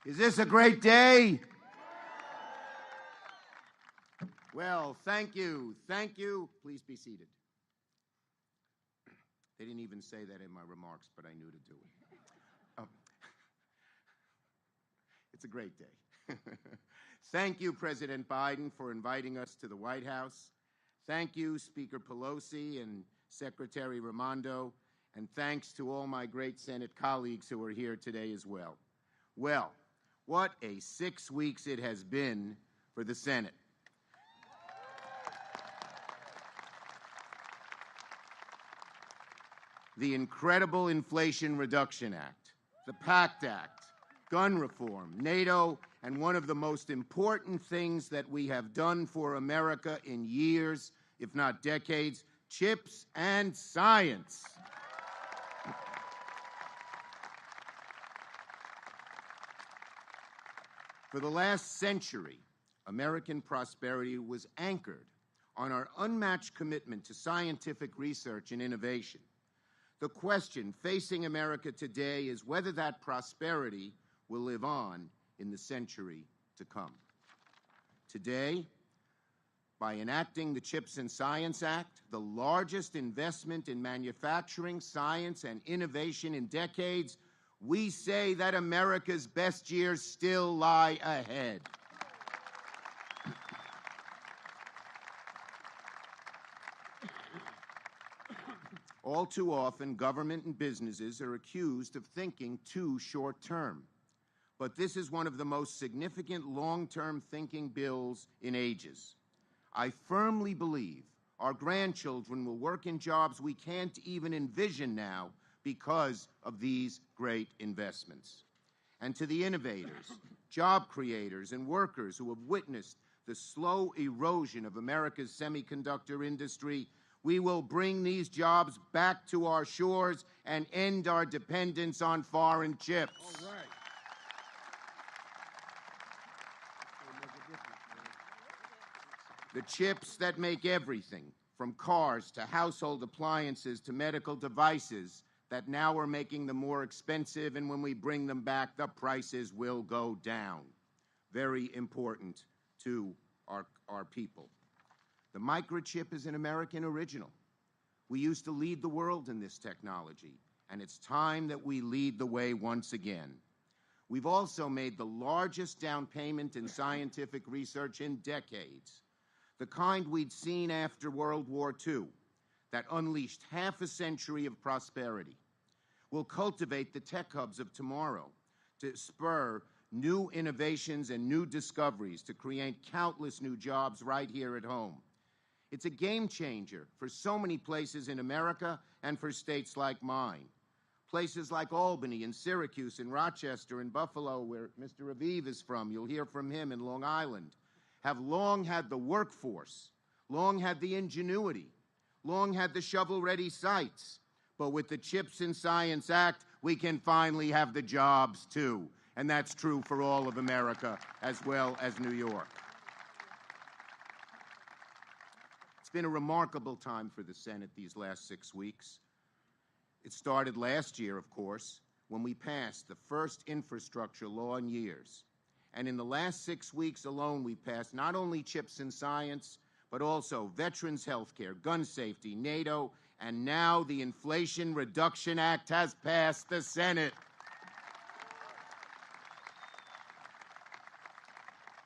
Is this a great day? Well, thank you. Thank you. Please be seated. They didn't even say that in my remarks, but I knew to do it. It's a great day. Thank you, President Biden, for inviting us to the White House. Thank you, Speaker Pelosi and Secretary Raimondo, and thanks to all my great Senate colleagues who are here today as well. Well, what a 6 weeks it has been for the Senate. The incredible Inflation Reduction Act, the PACT Act, gun reform, NATO, and one of the most important things that we have done for America in years, if not decades, chips and science. For the last century, American prosperity was anchored on our unmatched commitment to scientific research and innovation. The question facing America today is whether that prosperity will live on in the century to come. Today, by enacting the CHIPS and Science Act, the largest investment in manufacturing, science, and innovation in decades, we say that America's best years still lie ahead. All too often, government and businesses are accused of thinking too short-term. But this is one of the most significant long-term thinking bills in ages. I firmly believe our grandchildren will work in jobs we can't even envision now because of these great investments. And to the innovators, job creators, and workers who have witnessed the slow erosion of America's semiconductor industry, we will bring these jobs back to our shores and end our dependence on foreign chips. All right. The chips that make everything, from cars to household appliances to medical devices, that now are making them more expensive, and when we bring them back, the prices will go down. Very important to our people. The microchip is an American original. We used to lead the world in this technology, and it's time that we lead the way once again. We've also made the largest down payment in scientific research in decades, the kind we'd seen after World War II, that unleashed half a century of prosperity. We'll cultivate the tech hubs of tomorrow to spur new innovations and new discoveries to create countless new jobs right here at home. It's a game changer for so many places in America and for states like mine. Places like Albany and Syracuse and Rochester and Buffalo, where Mr. Aviv is from, you'll hear from him, in Long Island, have long had the workforce, long had the ingenuity, long had the shovel-ready sites. But with the CHIPS and Science Act, we can finally have the jobs, too. And that's true for all of America as well as New York. It's been a remarkable time for the Senate these last 6 weeks. It started last year, of course, when we passed the first infrastructure law in years. And in the last 6 weeks alone, we passed not only CHIPS and Science, but also veterans' health care, gun safety, NATO, and now the Inflation Reduction Act has passed the Senate.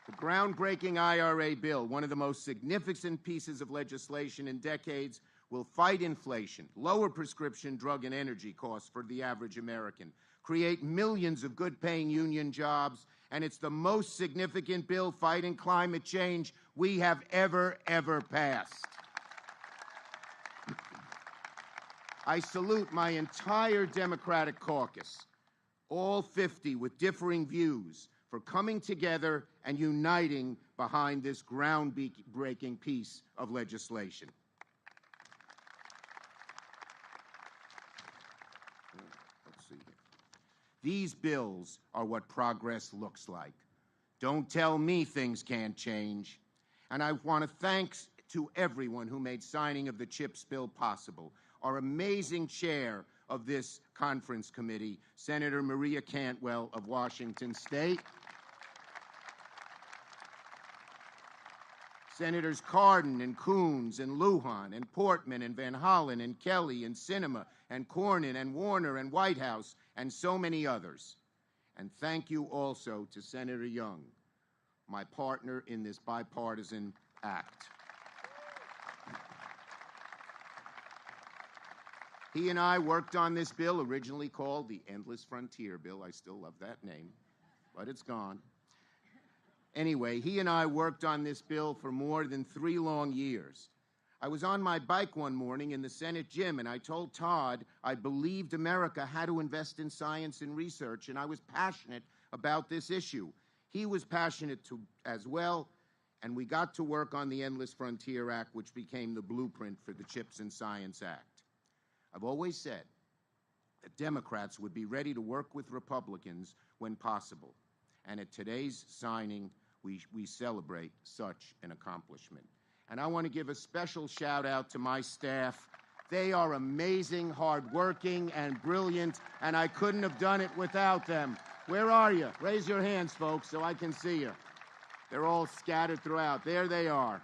The groundbreaking IRA bill, one of the most significant pieces of legislation in decades, will fight inflation, lower prescription drug and energy costs for the average American, create millions of good-paying union jobs, and it's the most significant bill fighting climate change we have ever passed. I salute my entire Democratic caucus, all 50 with differing views, for coming together and uniting behind this groundbreaking piece of legislation. Let's see here. These bills are what progress looks like. Don't tell me things can't change. And I want to thank to everyone who made signing of the CHIPS bill possible. our amazing chair of this conference committee, Senator Maria Cantwell of Washington State. Senators Cardin and Coons and Lujan and Portman and Van Hollen and Kelly and Sinema and Cornyn and Warner and Whitehouse and so many others. And thank you also to Senator Young, my partner in this bipartisan act. He and I worked on this bill, originally called the Endless Frontier Bill. I still love that name, but it's gone. Anyway, he and I worked on this bill for more than 3 long years. I was on my bike one morning in the Senate gym, and I told Todd I believed America had to invest in science and research, and I was passionate about this issue. He was passionate as well, and we got to work on the Endless Frontier Act, which became the blueprint for the CHIPS and Science Act. I've always said that Democrats would be ready to work with Republicans when possible, and at today's signing, we celebrate such an accomplishment. And I want to give a special shout out to my staff. They are amazing, hardworking, and brilliant, and I couldn't have done it without them. Where are you? Raise your hands, folks, so I can see you. They're all scattered throughout. There they are.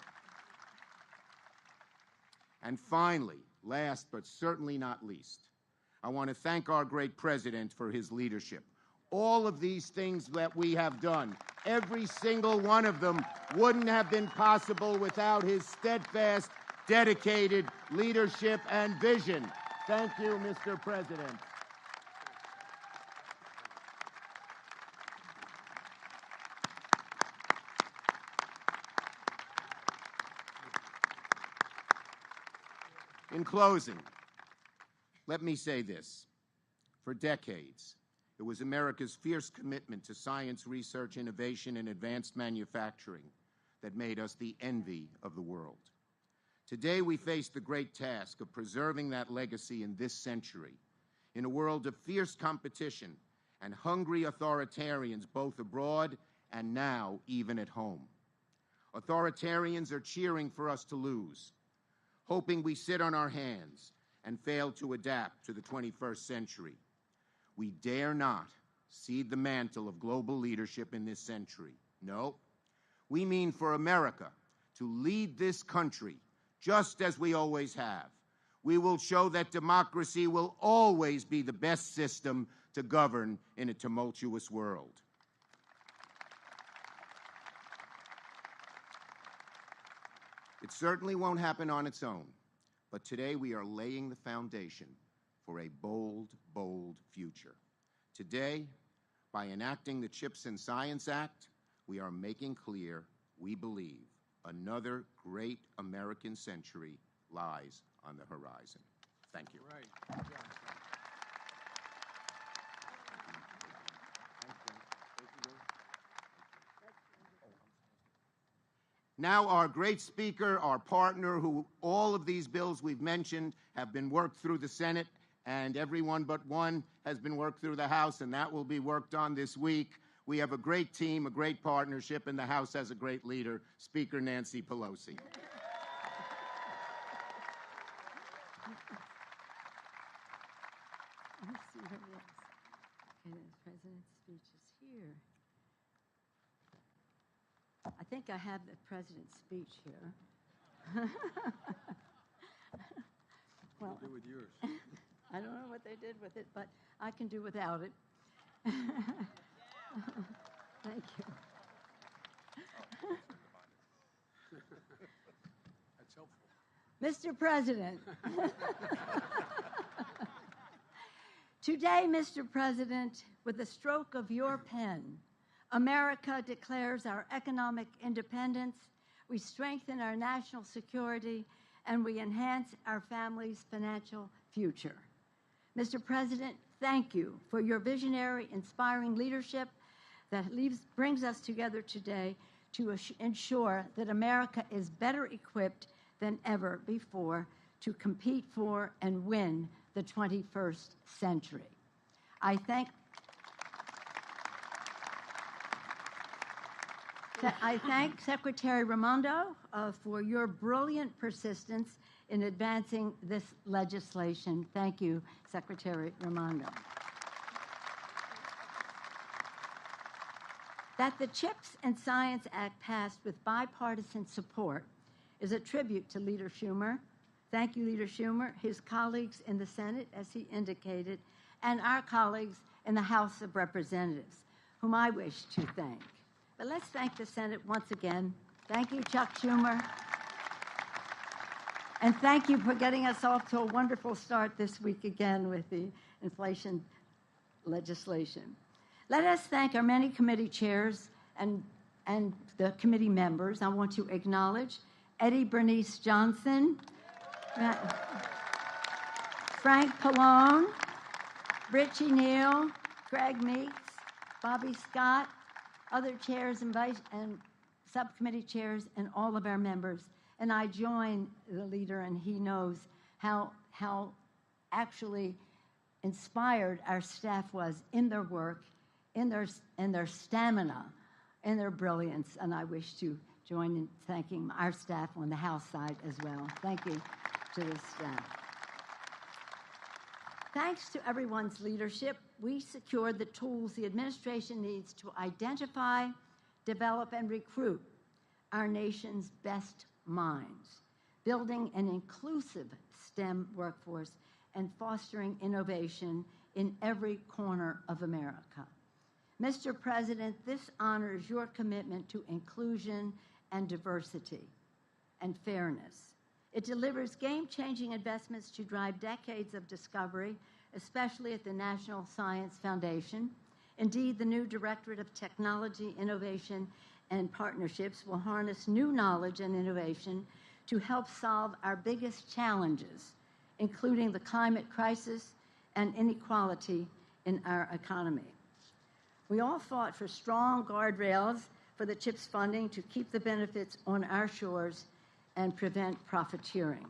And finally, last but certainly not least, I want to thank our great president for his leadership. All of these things that we have done, every single one of them wouldn't have been possible without his steadfast, dedicated leadership and vision. Thank you, Mr. President. In closing, let me say this. For decades, it was America's fierce commitment to science, research, innovation, and advanced manufacturing that made us the envy of the world. Today, we face the great task of preserving that legacy in this century, in a world of fierce competition and hungry authoritarians both abroad and now even at home. Authoritarians are cheering for us to lose, hoping we sit on our hands and fail to adapt to the 21st century. We dare not cede the mantle of global leadership in this century. No, we mean for America to lead this country just as we always have. We will show that democracy will always be the best system to govern in a tumultuous world. It certainly won't happen on its own, but today we are laying the foundation for a bold, bold future. Today, by enacting the CHIPS and Science Act, we are making clear we believe another great American century lies on the horizon. Thank you. Right. Good job. Now our great speaker, our partner, who all of these bills we've mentioned have been worked through the Senate, and everyone but one has been worked through the House, and that will be worked on this week. We have a great team, a great partnership, and the House has a great leader, Speaker Nancy Pelosi. Let me see what it is. Okay, the president's speech is here. I think I have the president's speech here. Well, What do you do with yours? I don't know what they did with it, but I can do without it. Thank you. That's helpful. Mr. President. Today, Mr. President, with the stroke of your pen, America declares our economic independence, we strengthen our national security, and we enhance our family's financial future. Mr. President, thank you for your visionary, inspiring leadership that brings us together today to ensure that America is better equipped than ever before to compete for and win the 21st century. I thank Secretary Raimondo for your brilliant persistence in advancing this legislation. Thank you, Secretary Raimondo. That the CHIPS and Science Act passed with bipartisan support is a tribute to Leader Schumer. Thank you, Leader Schumer, his colleagues in the Senate, as he indicated, and our colleagues in the House of Representatives, whom I wish to thank. But let's thank the Senate once again. Thank you, Chuck Schumer. And thank you for getting us off to a wonderful start this week again with the inflation legislation. Let us thank our many committee chairs and the committee members. I want to acknowledge Eddie Bernice Johnson, Frank Pallone, Richie Neal, Craig Meeks, Bobby Scott, other chairs and subcommittee chairs, and all of our members. And I join the leader, and he knows how actually inspired our staff was in their work, in their stamina, in their brilliance. And I wish to join in thanking our staff on the House side as well. Thank you to the staff. Thanks to everyone's leadership, we secured the tools the administration needs to identify, develop, and recruit our nation's best minds, building an inclusive STEM workforce and fostering innovation in every corner of America. Mr. President, this honors your commitment to inclusion and diversity and fairness. It delivers game-changing investments to drive decades of discovery, especially at the National Science Foundation. Indeed, the new Directorate of Technology, Innovation, and Partnerships will harness new knowledge and innovation to help solve our biggest challenges, including the climate crisis and inequality in our economy. We all fought for strong guardrails for the CHIPS funding to keep the benefits on our shores and prevent profiteering.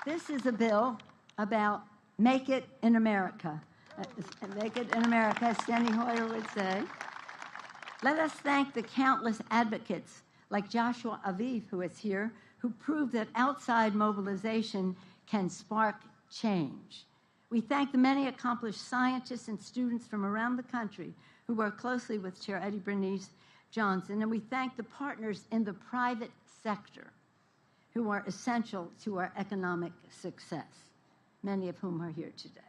This is a bill about make it in America. Make it in America, as Steny Hoyer would say. Let us thank the countless advocates like Joshua Aviv, who is here, who proved that outside mobilization can spark change. We thank the many accomplished scientists and students from around the country who work closely with Chair Eddie Bernice Johnson, and we thank the partners in the private sector who are essential to our economic success, many of whom are here today.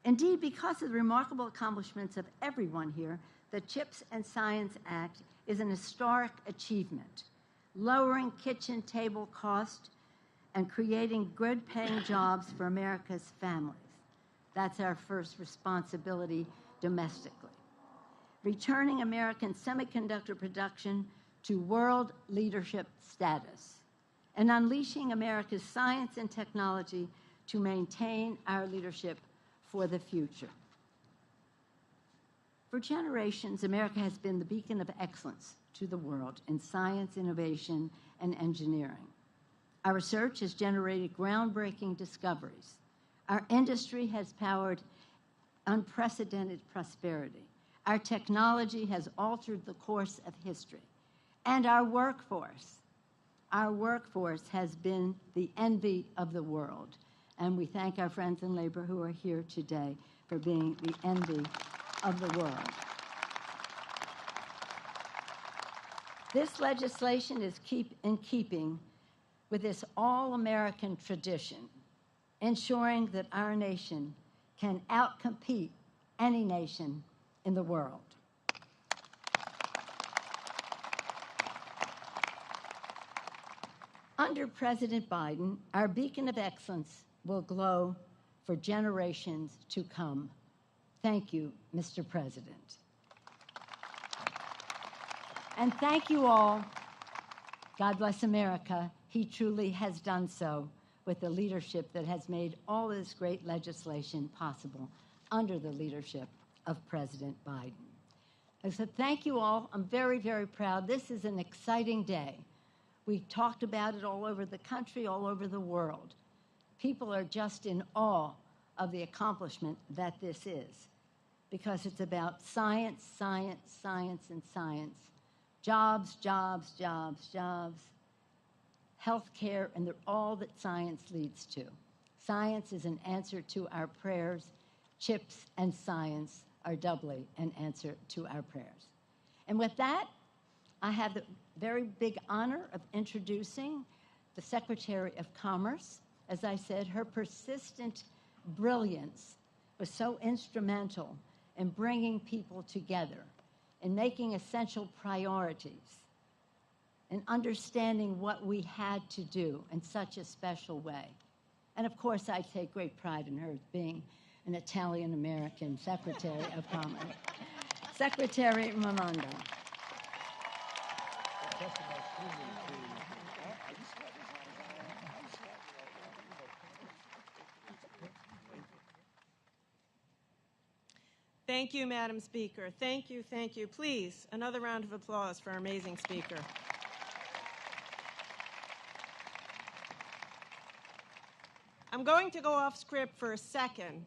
Indeed, because of the remarkable accomplishments of everyone here, the CHIPS and Science Act is an historic achievement, lowering kitchen table cost and creating good-paying jobs for America's families. That's our first responsibility domestically. Returning American semiconductor production to world leadership status and unleashing America's science and technology to maintain our leadership for the future. For generations, America has been the beacon of excellence to the world in science, innovation, and engineering. Our research has generated groundbreaking discoveries. Our industry has powered unprecedented prosperity. Our technology has altered the course of history. And our workforce has been the envy of the world. And we thank our friends in labor who are here today for being the envy of the world. This legislation is in keeping with this all-American tradition, ensuring that our nation can outcompete any nation in the world. Under President Biden, our beacon of excellence will glow for generations to come. Thank you, Mr. President. And thank you all. God bless America. He truly has done so with the leadership that has made all this great legislation possible under the leadership of President Biden. I said, thank you all. I'm very, very proud. This is an exciting day. We talked about it all over the country, all over the world. People are just in awe of the accomplishment that this is, because it's about science, science, science, and science Jobs, jobs, jobs, jobs. Healthcare, and they're all that science leads to. Science is an answer to our prayers. Chips and science are doubly an answer to our prayers. And with that, I have the very big honor of introducing the Secretary of Commerce. As I said, her persistent brilliance was so instrumental in bringing people together, in making essential priorities, in understanding what we had to do in such a special way. And of course, I take great pride in her being an Italian-American Secretary of Commerce. Secretary Raimondo. Thank you, Madam Speaker. Thank you, thank you. Please, another round of applause for our amazing speaker. I'm going to go off script for a second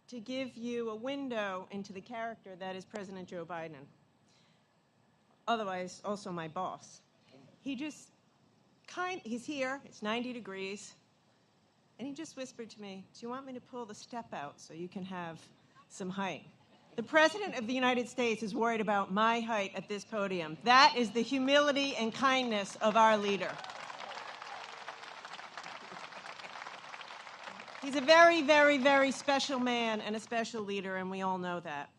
to give you a window into the character that is President Joe Biden, otherwise also my boss. He's here, it's 90 degrees, and he just whispered to me, do you want me to pull the step out so you can have some height? The President of the United States is worried about my height at this podium. That is the humility and kindness of our leader. He's a very, very, very special man and a special leader, and we all know that.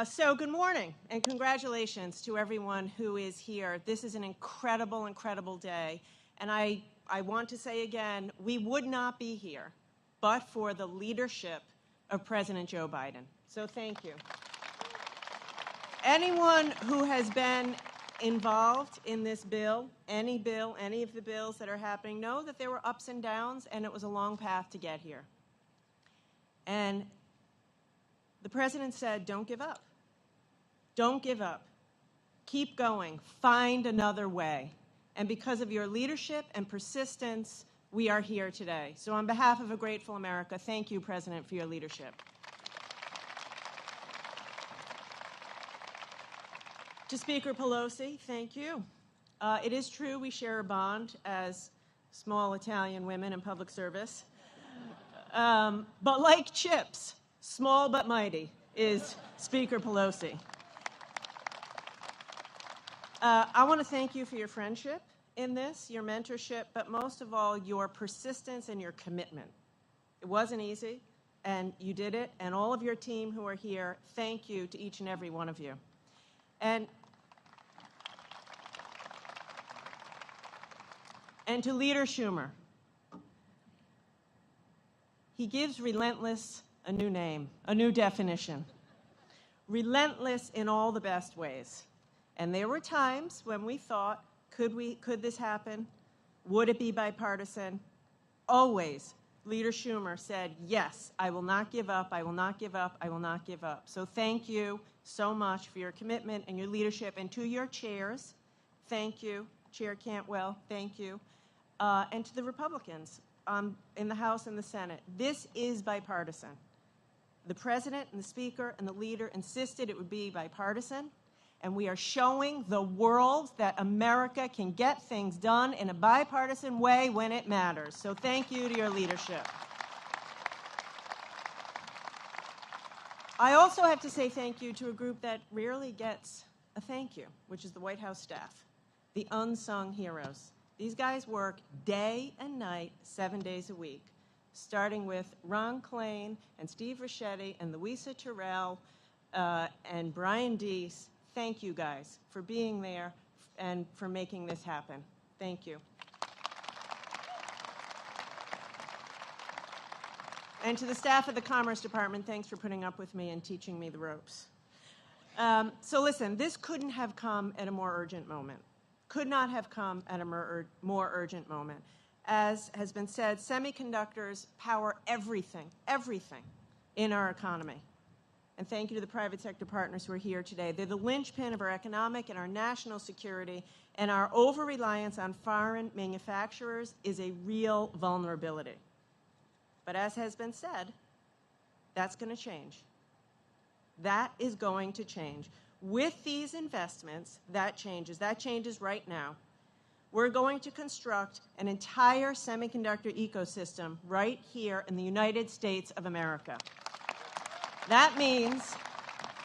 So good morning, and congratulations to everyone who is here. This is an incredible, incredible day. And I want to say again, we would not be here but for the leadership of President Joe Biden. So thank you. Anyone who has been involved in this bill, any of the bills that are happening, know that there were ups and downs, and it was a long path to get here. And the President said, don't give up. Don't give up. Keep going. Find another way. And because of your leadership and persistence, we are here today. So on behalf of a grateful America, thank you, President, for your leadership. To Speaker Pelosi, thank you. It is true we share a bond as small Italian women in public service. But like chips, small but mighty is Speaker Pelosi. I want to thank you for your friendship in this, your mentorship, but most of all, your persistence and your commitment. It wasn't easy, and you did it, and all of your team who are here, thank you to each and every one of you. And to Leader Schumer, he gives relentless a new name, a new definition. Relentless in all the best ways. And there were times when we thought, could this happen? Would it be bipartisan? Always, Leader Schumer said, yes, I will not give up, I will not give up, I will not give up. So thank you so much for your commitment and your leadership. And to your chairs, thank you. Chair Cantwell, thank you. And to the Republicans in the House and the Senate, this is bipartisan. The President and the Speaker and the leader insisted it would be bipartisan, and we are showing the world that America can get things done in a bipartisan way when it matters. So thank you to your leadership. I also have to say thank you to a group that rarely gets a thank you, which is the White House staff, the unsung heroes. These guys work day and night, 7 days a week, starting with Ron Klain and Steve Ricchetti and Louisa Terrell and Brian Deese. Thank you, guys, for being there and for making this happen. Thank you. And to the staff of the Commerce Department, thanks for putting up with me and teaching me the ropes. So listen, this couldn't have come at a more urgent moment. Could not have come at a more urgent moment. As has been said, semiconductors power everything in our economy. And thank you to the private sector partners who are here today. They're the linchpin of our economic and our national security, and our over-reliance on foreign manufacturers is a real vulnerability. But as has been said, that's going to change. That is going to change. With these investments, that changes. That changes right now. We're going to construct an entire semiconductor ecosystem right here in the United States of America. That means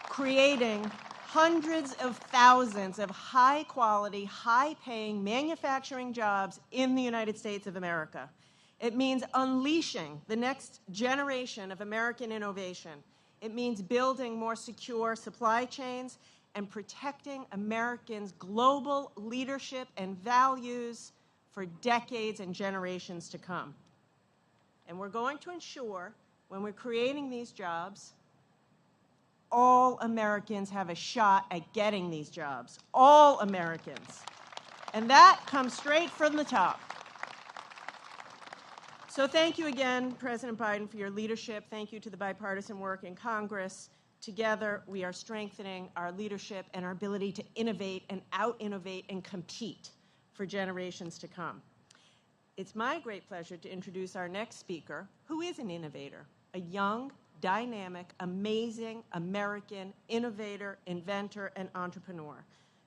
creating hundreds of thousands of high-quality, high-paying manufacturing jobs in the United States of America. It means unleashing the next generation of American innovation. It means building more secure supply chains and protecting Americans' global leadership and values for decades and generations to come. And we're going to ensure, when we're creating these jobs, all Americans have a shot at getting these jobs. All Americans. And that comes straight from the top. So thank you again, President Biden, for your leadership. Thank you to the bipartisan work in Congress. Together, we are strengthening our leadership and our ability to innovate and out-innovate and compete for generations to come. It's my great pleasure to introduce our next speaker, who is an innovator, a young, dynamic, amazing American innovator, inventor, and entrepreneur.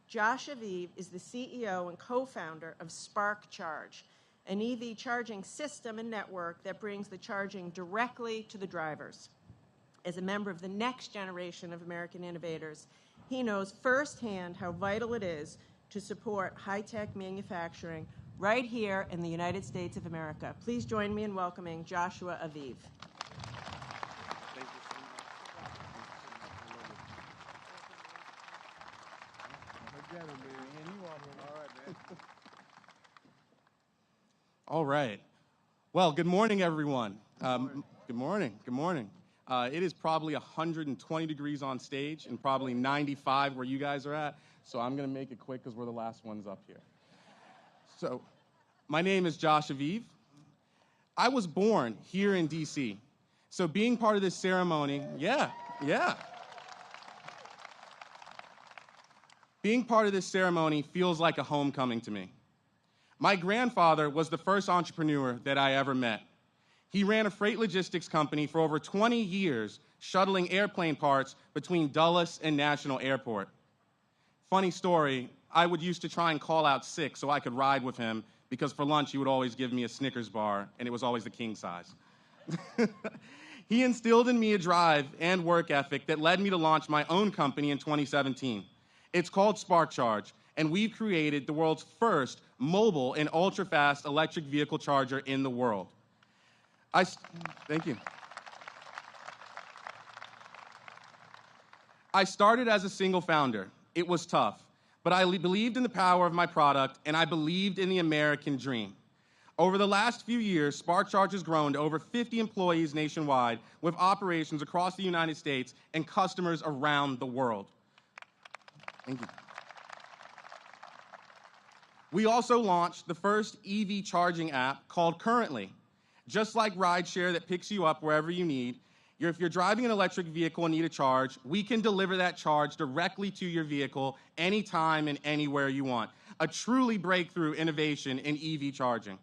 Josh Aviv is the CEO and co-founder of Spark Charge, an EV charging system and network that brings the charging directly to the drivers. As a member of the next generation of American innovators, he knows firsthand how vital it is to support high-tech manufacturing right here in the United States of America. Please join me in welcoming Joshua Aviv. All right. Well, good morning, everyone. Good morning. Good morning. It is probably 120 degrees on stage and probably 95 where you guys are at, so I'm going to make it quick because we're the last ones up here. So, my name is Josh Aviv. I was born here in D.C., so being part of this ceremony, being part of this ceremony feels like a homecoming to me. My grandfather was the first entrepreneur that I ever met. He ran a freight logistics company for over 20 years, shuttling airplane parts between Dulles and National Airport. Funny story, I would used to try and call out sick so I could ride with him because for lunch he would always give me a Snickers bar, and it was always the king size. He instilled in me a drive and work ethic that led me to launch my own company in 2017. It's called Spark Charge, and we've created the world's first mobile and ultra-fast electric vehicle charger in the world. Thank you. I started as a single founder. It was tough, but I believed in the power of my product, and I believed in the American dream. Over the last few years, Spark Charge has grown to over 50 employees nationwide with operations across the United States and customers around the world. Thank you. We also launched the first EV charging app called Currently. Just like rideshare that picks you up wherever you need, if you're driving an electric vehicle and need a charge, we can deliver that charge directly to your vehicle anytime and anywhere you want. A truly breakthrough innovation in EV charging.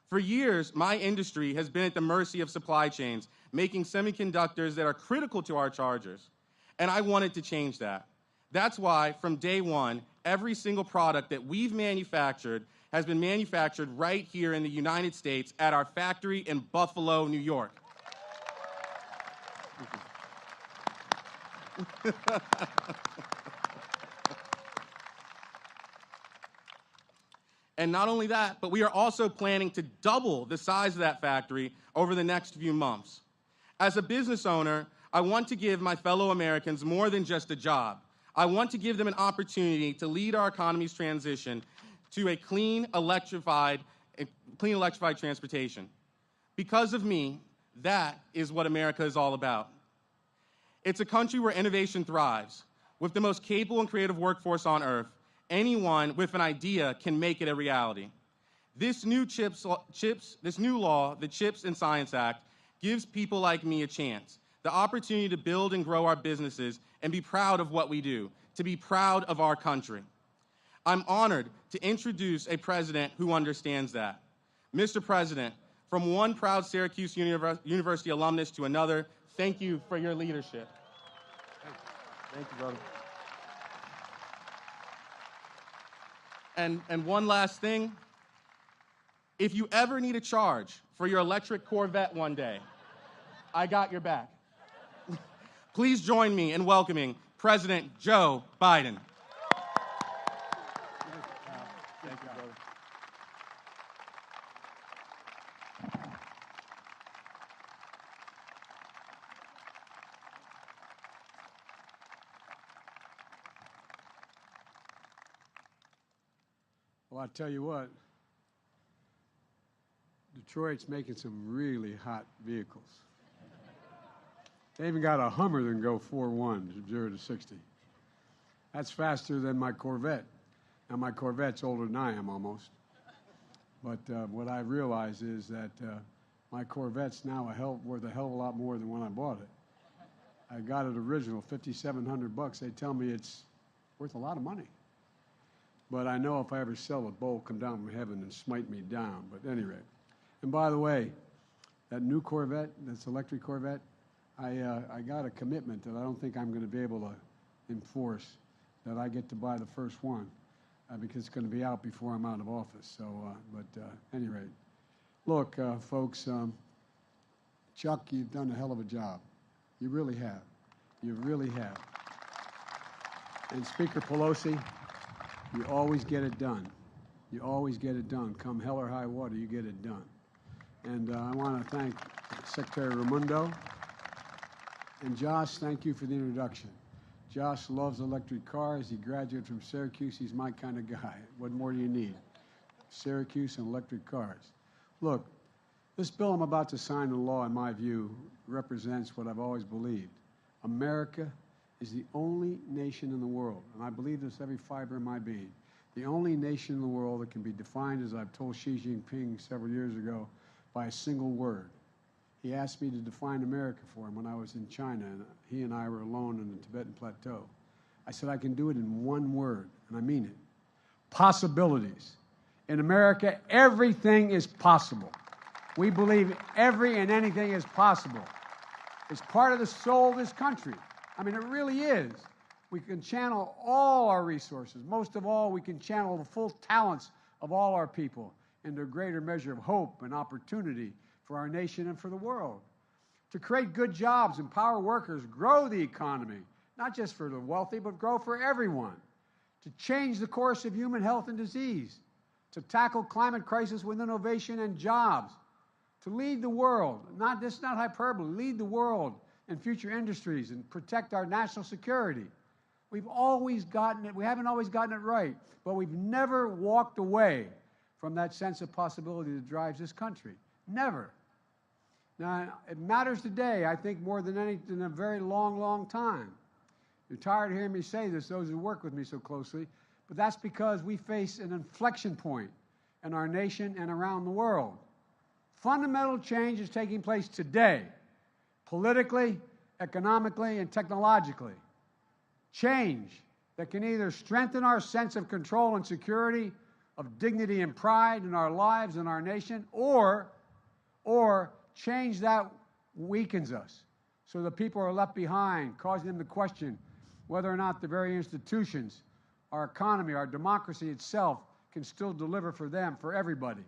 For years, my industry has been at the mercy of supply chains, making semiconductors that are critical to our chargers. And I wanted to change that. That's why, from day one, every single product that we've manufactured has been manufactured right here in the United States at our factory in Buffalo, New York. And not only that, but we are also planning to double the size of that factory over the next few months. As a business owner, I want to give my fellow Americans more than just a job. I want to give them an opportunity to lead our economy's transition to a clean, electrified transportation. Because of me, that is what America is all about. It's a country where innovation thrives. With the most capable and creative workforce on earth, anyone with an idea can make it a reality. This new law, the CHIPS and Science Act, gives people like me a chance, the opportunity to build and grow our businesses and be proud of what we do, to be proud of our country. I'm honored to introduce a president who understands that. Mr. President, from one proud Syracuse University alumnus to another, thank you for your leadership. Thank you, brother. And one last thing, if you ever need a charge for your electric Corvette one day, I got your back. Please join me in welcoming President Joe Biden. Thank you, brother. Well, I tell you what, Detroit's making some really hot vehicles. They even got a Hummer that can go 4.1, 0 to 60. That's faster than my Corvette. Now, my Corvette's older than I am almost. But what I realize is that my Corvette's now worth a hell of a lot more than when I bought it. I got it original, $5,700. They tell me it's worth a lot of money. But I know if I ever sell it, Bo will come down from heaven and smite me down. But at any rate. And by the way, that new Corvette, that's electric Corvette, I got a commitment that I don't think I'm going to be able to enforce, that I get to buy the first one because it's going to be out before I'm out of office. So, at any rate, look, folks, Chuck, you've done a hell of a job. You really have. You really have. And Speaker Pelosi, you always get it done. You always get it done. Come hell or high water, you get it done. And I want to thank Secretary Raimondo. And Josh, thank you for the introduction. Josh loves electric cars. He graduated from Syracuse. He's my kind of guy. What more do you need? Syracuse and electric cars. Look, this bill I'm about to sign into law, in my view, represents what I've always believed. America is the only nation in the world, and I believe this every fiber in my being, the only nation in the world that can be defined, as I've told Xi Jinping several years ago, by a single word. He asked me to define America for him when I was in China, and he and I were alone in the Tibetan Plateau. I said, I can do it in one word, and I mean it. Possibilities. In America, everything is possible. We believe every and anything is possible. It's part of the soul of this country. I mean, it really is. We can channel all our resources. Most of all, we can channel the full talents of all our people into a greater measure of hope and opportunity for our nation and for the world. To create good jobs, empower workers, grow the economy, not just for the wealthy, but grow for everyone. To change the course of human health and disease. To tackle climate crisis with innovation and jobs. To lead the world, this is not hyperbole, lead the world in future industries and protect our national security. We've always gotten it, we haven't always gotten it right, but we've never walked away from that sense of possibility that drives this country. Never. Now, it matters today, I think, more than anything in a very long, long time. You're tired of hearing me say this, those who work with me so closely, but that's because we face an inflection point in our nation and around the world. Fundamental change is taking place today, politically, economically, and technologically. Change that can either strengthen our sense of control and security, of dignity and pride in our lives and our nation, or change that weakens us so that people are left behind, causing them to question whether or not the very institutions, our economy, our democracy itself can still deliver for them, for everybody.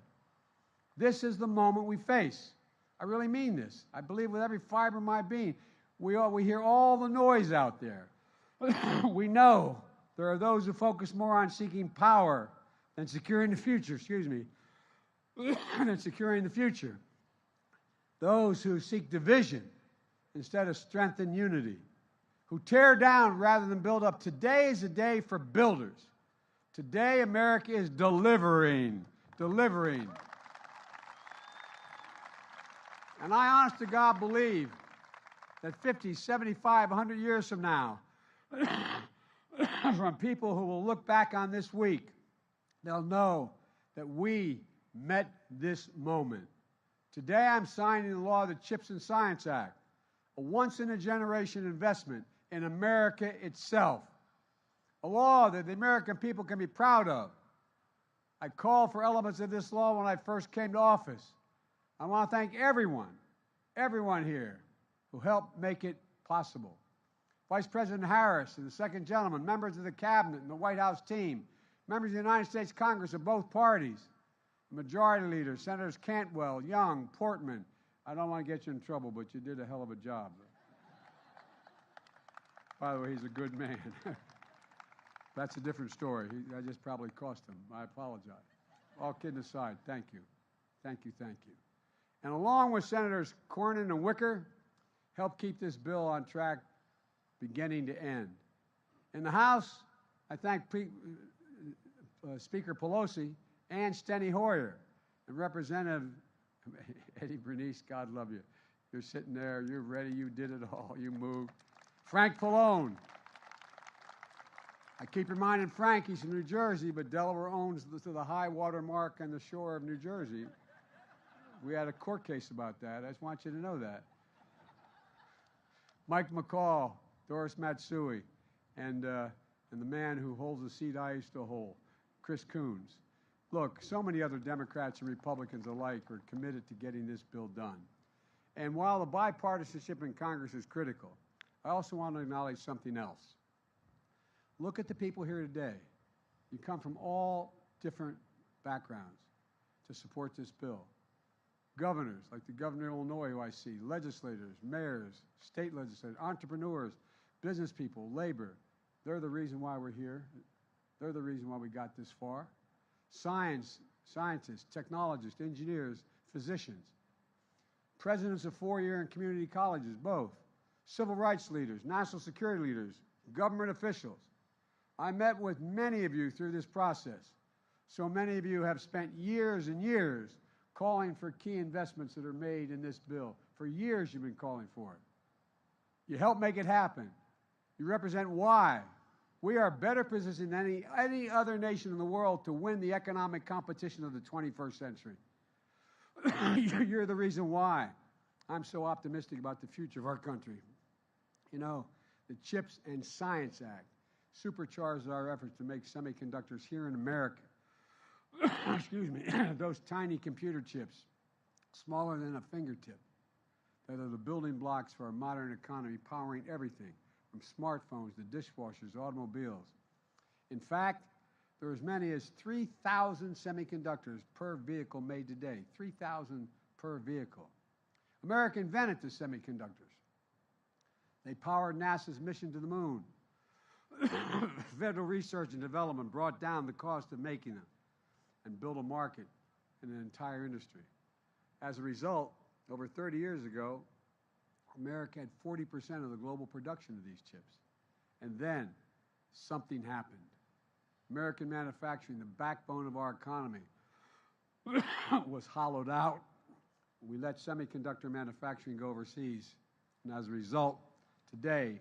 This is the moment we face. I really mean this. I believe with every fiber of my being. We hear all the noise out there. We know there are those who focus more on seeking power than securing the future, than securing the future. Those who seek division instead of strength and unity, who tear down rather than build up. Today is a day for builders. Today, America is delivering. And I honest to God believe that 50, 75, 100 years from now, from people who will look back on this week, they'll know that we met this moment. Today I'm signing the law of the CHIPS and Science Act, a once-in-a-generation investment in America itself, a law that the American people can be proud of. I called for elements of this law when I first came to office. I want to thank everyone here who helped make it possible. Vice President Harris and the second gentleman, members of the Cabinet and the White House team, Members of the United States Congress of both parties, Majority Leader, Senators Cantwell, Young, Portman. I don't want to get you in trouble, but you did a hell of a job. By the way, he's a good man. That's a different story. I just probably cost him. I apologize. All kidding aside, thank you. Thank you, thank you. And along with Senators Cornyn and Wicker, helped keep this bill on track beginning to end. In the House, I thank Speaker Pelosi and Steny Hoyer and Representative Eddie Bernice, God love you. You're sitting there, you're ready, you did it all, you moved. Frank Pallone. I keep reminding Frank he's from New Jersey, but Delaware owns the high water mark on the shore of New Jersey. We had a court case about that. I just want you to know that. Mike McCall, Doris Matsui, and the man who holds the seat I used to hold, Chris Coons. Look, so many other Democrats and Republicans alike are committed to getting this bill done. And while the bipartisanship in Congress is critical, I also want to acknowledge something else. Look at the people here today. You come from all different backgrounds to support this bill. Governors, like the governor of Illinois who I see, legislators, mayors, state legislators, entrepreneurs, business people, labor. They're the reason why we're here. They're the reason why we got this far. Scientists, technologists, engineers, physicians. Presidents of four-year and community colleges, both. Civil rights leaders, national security leaders, government officials. I met with many of you through this process. So many of you have spent years and years calling for key investments that are made in this bill. For years you've been calling for it. You helped make it happen. You represent why we are better positioned than any other nation in the world to win the economic competition of the 21st century. You're the reason why I'm so optimistic about the future of our country. You know, the CHIPS and Science Act supercharged our efforts to make semiconductors here in America. Excuse me, those tiny computer chips, smaller than a fingertip, that are the building blocks for our modern economy, powering everything, from smartphones to dishwashers, automobiles. In fact, there are as many as 3,000 semiconductors per vehicle made today, 3,000 per vehicle. America invented the semiconductors. They powered NASA's mission to the moon. Federal research and development brought down the cost of making them and built a market and an entire industry. As a result, over 30 years ago, America had 40% of the global production of these chips. And then something happened. American manufacturing, the backbone of our economy, was hollowed out. We let semiconductor manufacturing go overseas. And as a result, today,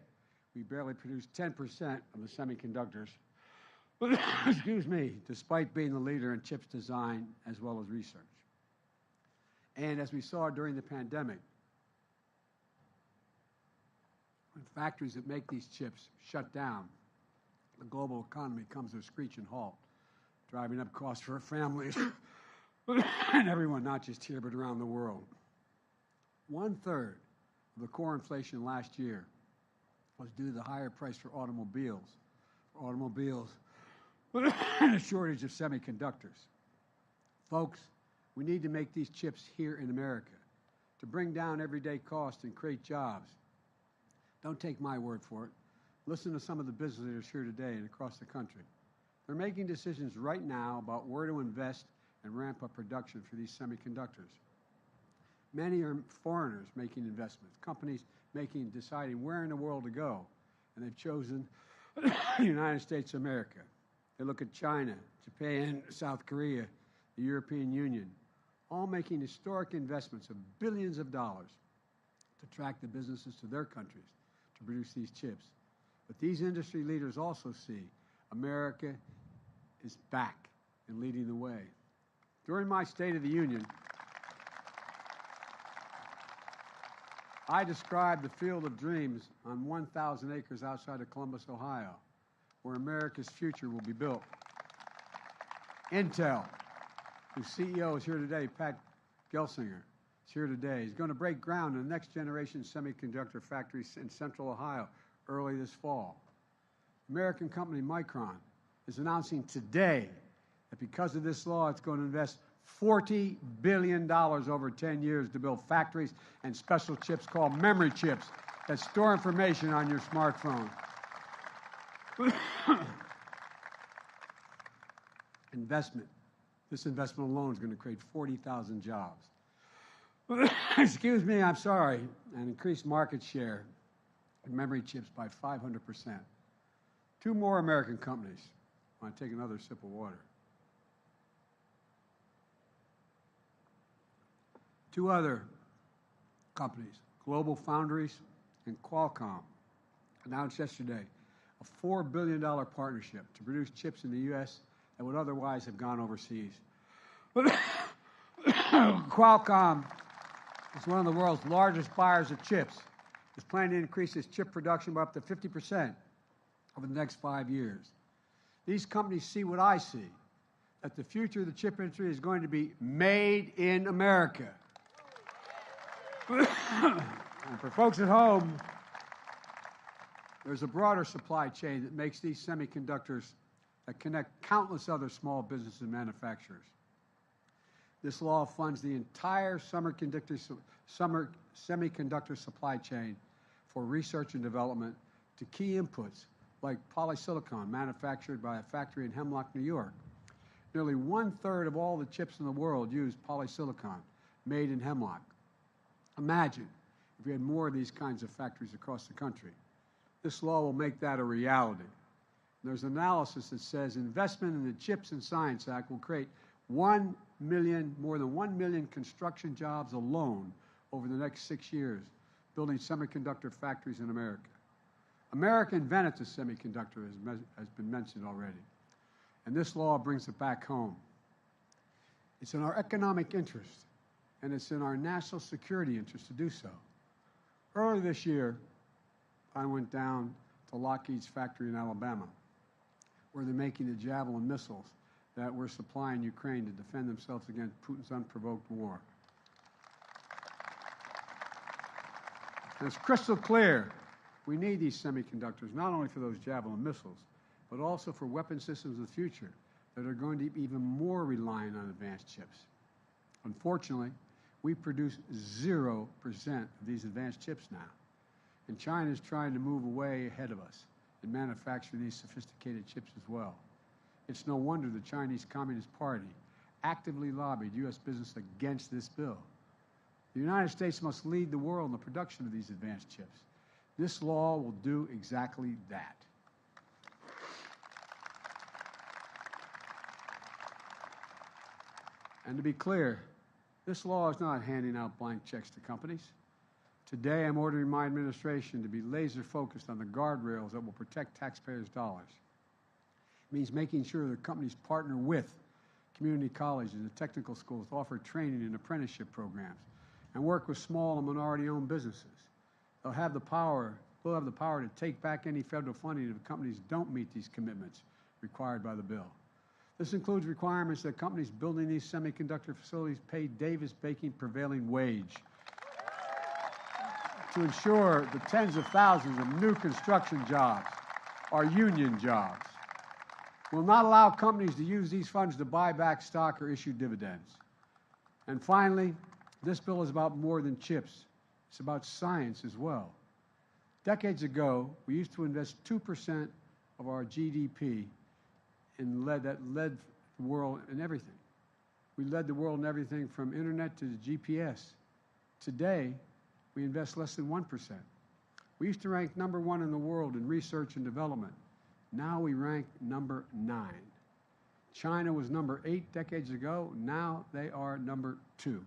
we barely produce 10% of the semiconductors, excuse me, despite being the leader in chips design as well as research. And as we saw during the pandemic, when factories that make these chips shut down, the global economy comes to a screeching halt, driving up costs for families and everyone, not just here, but around the world. 1/3 of the core inflation last year was due to the higher price for automobiles and a shortage of semiconductors. Folks, we need to make these chips here in America to bring down everyday costs and create jobs. Don't take my word for it. Listen to some of the business leaders here today and across the country. They're making decisions right now about where to invest and ramp up production for these semiconductors. Many are foreigners making investments, companies deciding where in the world to go, and they've chosen the United States of America. They look at China, Japan, South Korea, the European Union, all making historic investments of billions of dollars to attract the businesses to their countries to produce these chips. But these industry leaders also see America is back and leading the way. During my State of the Union, I described the Field of Dreams on 1,000 acres outside of Columbus, Ohio, where America's future will be built. Intel, whose CEO is here today, Pat Gelsinger, is here today. He's going to break ground in the next generation semiconductor factory in central Ohio early this fall. American company Micron is announcing today that because of this law, it's going to invest $40 billion over 10 years to build factories and special chips called memory chips that store information on your smartphone. Investment. This investment alone is going to create 40,000 jobs. Excuse me, I'm sorry, and increase market share in memory chips by 500%. 2 more American companies. I want to take another sip of water. 2 other companies, Global Foundries and Qualcomm, announced yesterday a $4 billion partnership to produce chips in the U.S. that would otherwise have gone overseas. Qualcomm is one of the world's largest buyers of chips. It's planning to increase its chip production by up to 50% over the next 5 years. These companies see what I see, that the future of the chip industry is going to be made in America. And for folks at home, there's a broader supply chain that makes these semiconductors that connect countless other small businesses and manufacturers. This law funds the entire semiconductor supply chain for research and development to key inputs like polysilicon manufactured by a factory in Hemlock, New York. Nearly 1/3 of all the chips in the world use polysilicon made in Hemlock. Imagine if we had more of these kinds of factories across the country. This law will make that a reality. There's analysis that says investment in the CHIPS and Science Act will create more than 1 million construction jobs alone over the next 6 years, building semiconductor factories in America. America invented the semiconductor, has been mentioned already, and this law brings it back home. It's in our economic interest, and it's in our national security interest to do so. Earlier this year, I went down to Lockheed's factory in Alabama, where they're making the Javelin missiles that we're supplying Ukraine to defend themselves against Putin's unprovoked war. And it's crystal clear we need these semiconductors not only for those Javelin missiles, but also for weapon systems of the future that are going to be even more reliant on advanced chips. Unfortunately, we produce 0% of these advanced chips now, and China is trying to move away ahead of us and manufacture these sophisticated chips as well. It's no wonder the Chinese Communist Party actively lobbied U.S. business against this bill. The United States must lead the world in the production of these advanced chips. This law will do exactly that. And to be clear, this law is not handing out blank checks to companies. Today, I'm ordering my administration to be laser focused on the guardrails that will protect taxpayers' dollars. It means making sure that companies partner with community colleges and technical schools to offer training and apprenticeship programs and work with small and minority-owned businesses. We'll have the power to take back any federal funding if companies don't meet these commitments required by the bill. This includes requirements that companies building these semiconductor facilities pay Davis-Bacon prevailing wage to ensure the tens of thousands of new construction jobs are union jobs. We'll not allow companies to use these funds to buy back stock or issue dividends. And finally, this bill is about more than chips. It's about science as well. Decades ago, we used to invest 2% of our GDP in that led the world in everything. We led the world in everything from internet to the GPS. Today, we invest less than 1%. We used to rank #1 in the world in research and development. Now we rank #9. China was #8 decades ago. Now they are #2.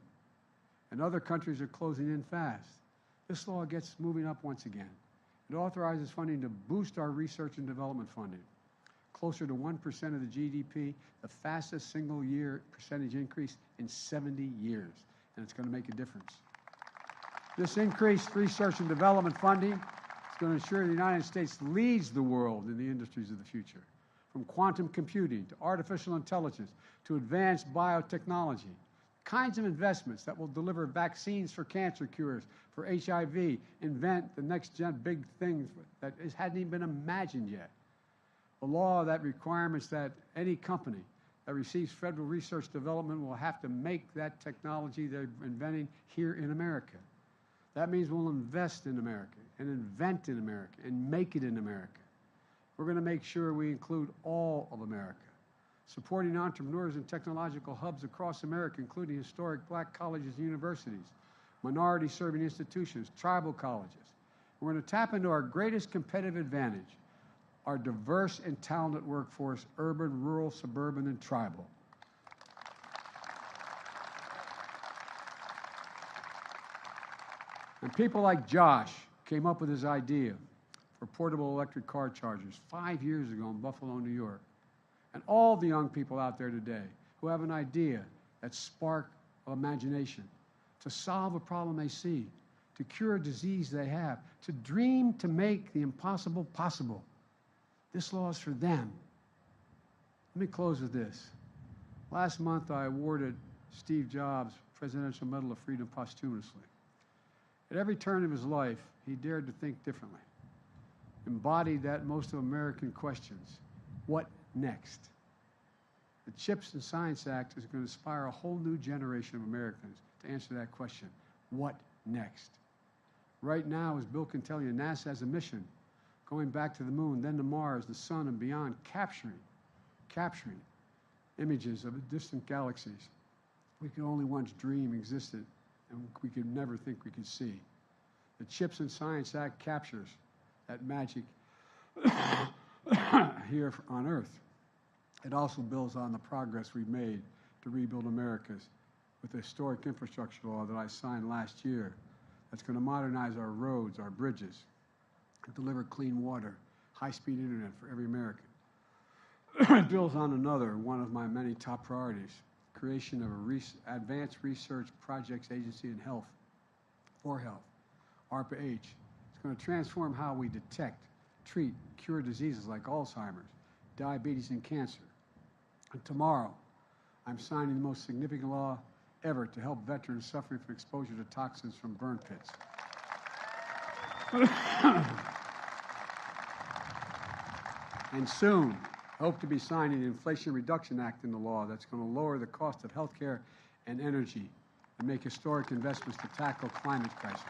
And other countries are closing in fast. This law gets moving up once again. It authorizes funding to boost our research and development funding, closer to 1% of the GDP, the fastest single-year percentage increase in 70 years, and it's going to make a difference. This increased research and development funding is going to ensure the United States leads the world in the industries of the future, from quantum computing to artificial intelligence to advanced biotechnology, kinds of investments that will deliver vaccines for cancer cures, for HIV, invent the next big thing that hadn't even been imagined yet. a law that requires that any company that receives federal research development will have to make that technology they're inventing here in America. That means we'll invest in America and invent in America and make it in America. We're going to make sure we include all of America, supporting entrepreneurs and technological hubs across America, including historic black colleges and universities, minority-serving institutions, tribal colleges. We're going to tap into our greatest competitive advantage, our diverse and talented workforce, urban, rural, suburban, and tribal. And people like Josh came up with his idea for portable electric car chargers 5 years ago in Buffalo, New York. And all the young people out there today who have an idea that spark imagination to solve a problem they see, to cure a disease they have, to dream to make the impossible possible. This law is for them. Let me close with this. Last month, I awarded Steve Jobs Presidential Medal of Freedom posthumously. At every turn of his life, he dared to think differently, embodied that most of American questions. What next? The CHIPS and Science Act is going to inspire a whole new generation of Americans to answer that question. What next? Right now, as Bill can tell you, NASA has a mission going back to the moon, then to Mars, the sun, and beyond, capturing images of distant galaxies we could only once dream existed and we could never think we could see. The CHIPS and Science Act captures that magic here on Earth. It also builds on the progress we've made to rebuild America's with the historic infrastructure law that I signed last year that's going to modernize our roads, our bridges, and deliver clean water, high-speed internet for every American. It builds on another, one of my many top priorities, creation of an advanced research projects agency in health, for health, ARPA-H. It's going to transform how we detect, treat, cure diseases like Alzheimer's, diabetes, and cancer. And tomorrow, I'm signing the most significant law ever to help veterans suffering from exposure to toxins from burn pits. And soon, I hope to be signing the Inflation Reduction Act into law that's going to lower the cost of health care and energy and make historic investments to tackle climate crisis.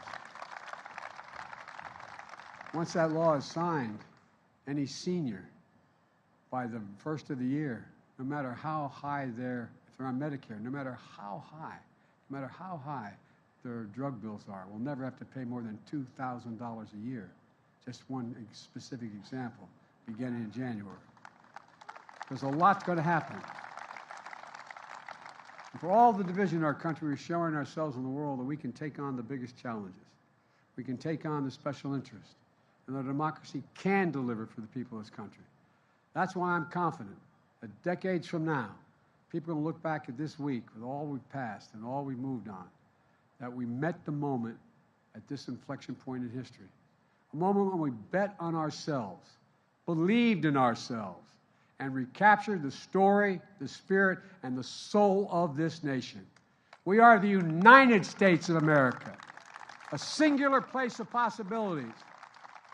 Once that law is signed, any senior by the first of the year, no matter how high if they're on Medicare, no matter how high their drug bills are, will never have to pay more than $2,000 a year. Just one specific example, beginning in January. There's a lot going to happen. And for all the division in our country, we're showing ourselves in the world that we can take on the biggest challenges. We can take on the special interest. And our democracy can deliver for the people of this country. That's why I'm confident that decades from now, people are going to look back at this week with all we've passed and all we've moved on, that we met the moment at this inflection point in history. A moment when we bet on ourselves, believed in ourselves, and recaptured the story, the spirit, and the soul of this nation. We are the United States of America, a singular place of possibilities.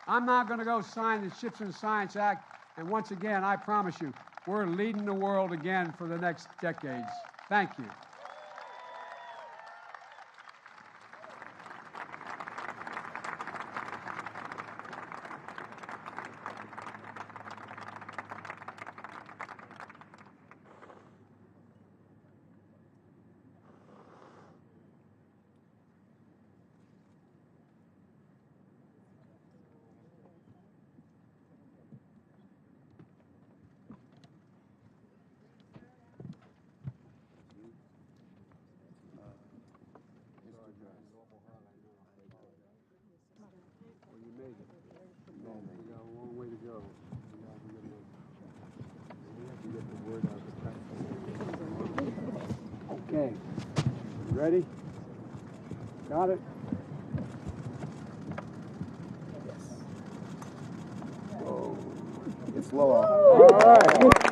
I'm not going to go sign the CHIPS and Science Act, and once again, I promise you, we're leading the world again for the next decades. Thank you. Okay, you ready? Got it? Whoa. It's low. All right.